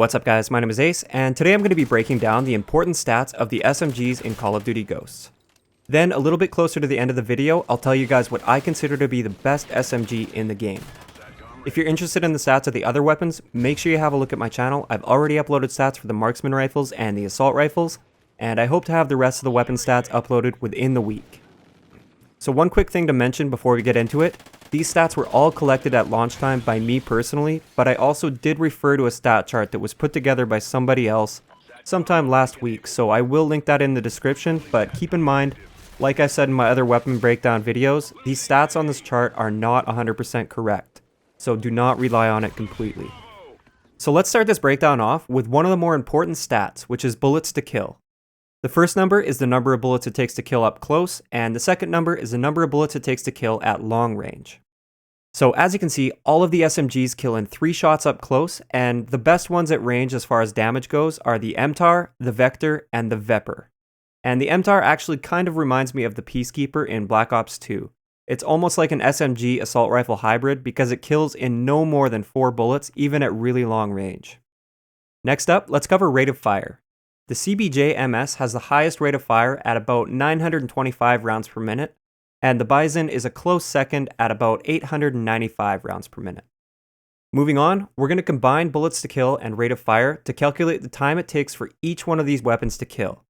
What's up guys, my name is Ace, and today I'm going to be breaking down the important stats of the SMGs in Call of Duty Ghosts. Then, a little bit closer to the end of the video, I'll tell you guys what I consider to be the best SMG in the game. If you're interested in the stats of the other weapons, make sure you have a look at my channel. I've already uploaded stats for the marksman rifles and the assault rifles, and I hope to have the rest of the weapon stats uploaded within the week. So one quick thing to mention before we get into it, these stats were all collected at launch time by me personally, but I also did refer to a stat chart that was put together by somebody else sometime last week, so I will link that in the description, but keep in mind, like I said in my other weapon breakdown videos, these stats on this chart are not 100% correct, so do not rely on it completely. So let's start this breakdown off with one of the more important stats, which is bullets to kill. The first number is the number of bullets it takes to kill up close, and the second number is the number of bullets it takes to kill at long range. So as you can see, all of the SMGs kill in 3 shots up close, and the best ones at range as far as damage goes are the MTAR, the Vector, and the Vepr. And the MTAR actually kind of reminds me of the Peacekeeper in Black Ops 2. It's almost like an SMG assault rifle hybrid because it kills in no more than 4 bullets, even at really long range. Next up, let's cover rate of fire. The CBJ-MS has the highest rate of fire at about 925 rounds per minute, and the Bison is a close second at about 895 rounds per minute. Moving on, we're going to combine bullets to kill and rate of fire to calculate the time it takes for each one of these weapons to kill.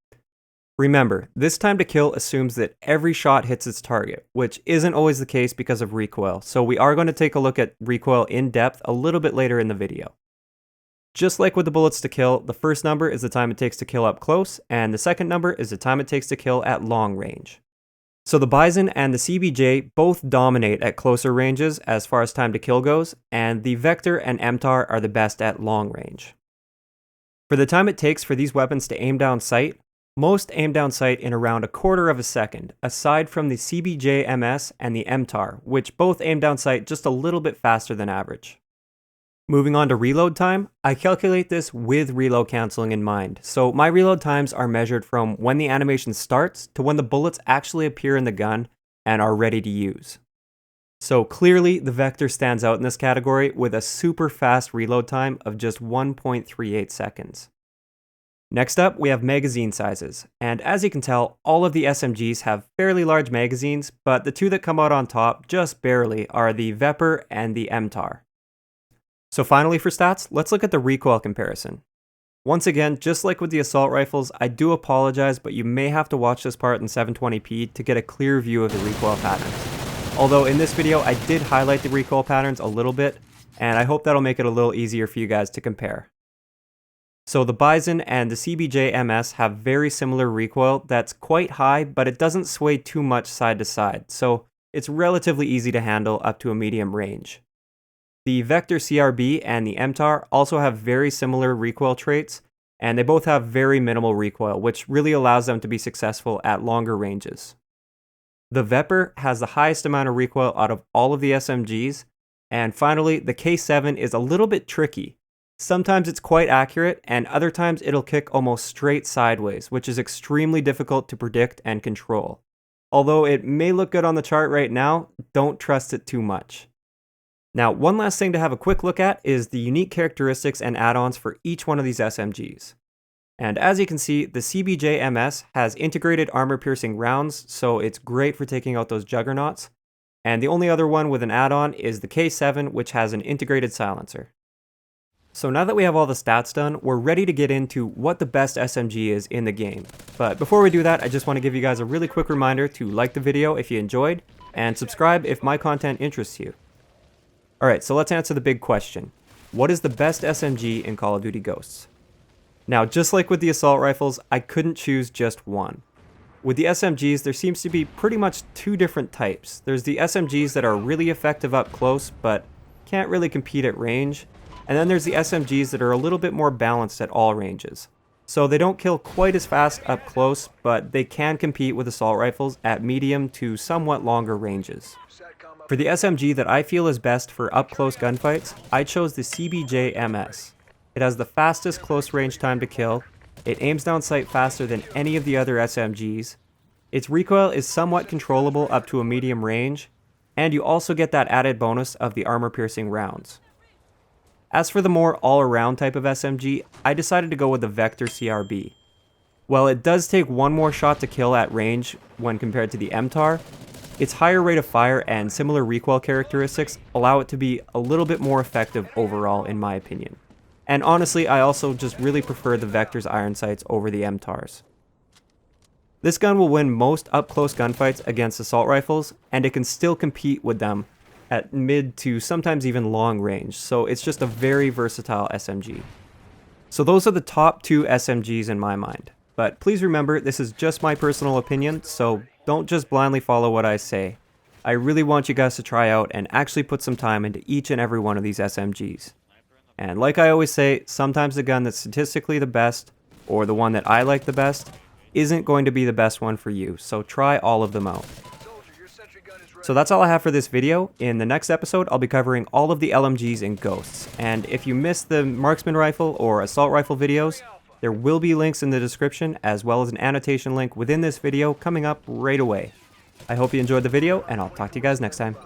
Remember, this time to kill assumes that every shot hits its target, which isn't always the case because of recoil, so we are going to take a look at recoil in depth a little bit later in the video. Just like with the bullets to kill, the first number is the time it takes to kill up close, and the second number is the time it takes to kill at long range. So the Bison and the CBJ both dominate at closer ranges as far as time to kill goes, and the Vector and MTAR are the best at long range. For the time it takes for these weapons to aim down sight, most aim down sight in around a quarter of a second, aside from the CBJ-MS and the MTAR, which both aim down sight just a little bit faster than average. Moving on to reload time, I calculate this with reload cancelling in mind, so my reload times are measured from when the animation starts to when the bullets actually appear in the gun and are ready to use. So clearly the Vector stands out in this category with a super fast reload time of just 1.38 seconds. Next up, we have magazine sizes, and as you can tell, all of the SMGs have fairly large magazines, but the two that come out on top just barely are the Vepr and the MTAR. So finally for stats, let's look at the recoil comparison. Once again, just like with the assault rifles, I do apologize, but you may have to watch this part in 720p to get a clear view of the recoil patterns. Although in this video, I did highlight the recoil patterns a little bit, and I hope that'll make it a little easier for you guys to compare. So the Bison and the CBJ-MS have very similar recoil that's quite high, but it doesn't sway too much side to side, so it's relatively easy to handle up to a medium range. The Vector CRB and the MTAR also have very similar recoil traits, and they both have very minimal recoil, which really allows them to be successful at longer ranges. The Vepr has the highest amount of recoil out of all of the SMGs, and finally, the K7 is a little bit tricky. Sometimes it's quite accurate, and other times it'll kick almost straight sideways, which is extremely difficult to predict and control. Although it may look good on the chart right now, don't trust it too much. Now, one last thing to have a quick look at is the unique characteristics and add-ons for each one of these SMGs. And as you can see, the CBJ-MS has integrated armor-piercing rounds, so it's great for taking out those juggernauts. And the only other one with an add-on is the K7, which has an integrated silencer. So now that we have all the stats done, we're ready to get into what the best SMG is in the game. But before we do that, I just want to give you guys a really quick reminder to like the video if you enjoyed, and subscribe if my content interests you. Alright, so let's answer the big question. What is the best SMG in Call of Duty Ghosts? Now, just like with the assault rifles, I couldn't choose just one. With the SMGs, there seems to be pretty much 2 different types. There's the SMGs that are really effective up close, but can't really compete at range. And then there's the SMGs that are a little bit more balanced at all ranges. So they don't kill quite as fast up close, but they can compete with assault rifles at medium to somewhat longer ranges. For the SMG that I feel is best for up-close gunfights, I chose the CBJ-MS. It has the fastest close-range time to kill, it aims down sight faster than any of the other SMGs, its recoil is somewhat controllable up to a medium range, and you also get that added bonus of the armor-piercing rounds. As for the more all-around type of SMG, I decided to go with the Vector CRB. While it does take one more shot to kill at range when compared to the MTAR, its higher rate of fire and similar recoil characteristics allow it to be a little bit more effective overall in my opinion. And honestly, I also just really prefer the Vector's iron sights over the MTARs. This gun will win most up-close gunfights against assault rifles, and it can still compete with them at mid to sometimes even long range, so it's just a very versatile SMG. So those are the top 2 SMGs in my mind. But please remember, this is just my personal opinion, so don't just blindly follow what I say. I really want you guys to try out and actually put some time into each and every one of these SMGs. And like I always say, sometimes the gun that's statistically the best, or the one that I like the best, isn't going to be the best one for you, so try all of them out. So that's all I have for this video. In the next episode, I'll be covering all of the LMGs in Ghosts, and if you missed the marksman rifle or assault rifle videos, there will be links in the description as well as an annotation link within this video coming up right away. I hope you enjoyed the video, and I'll talk to you guys next time.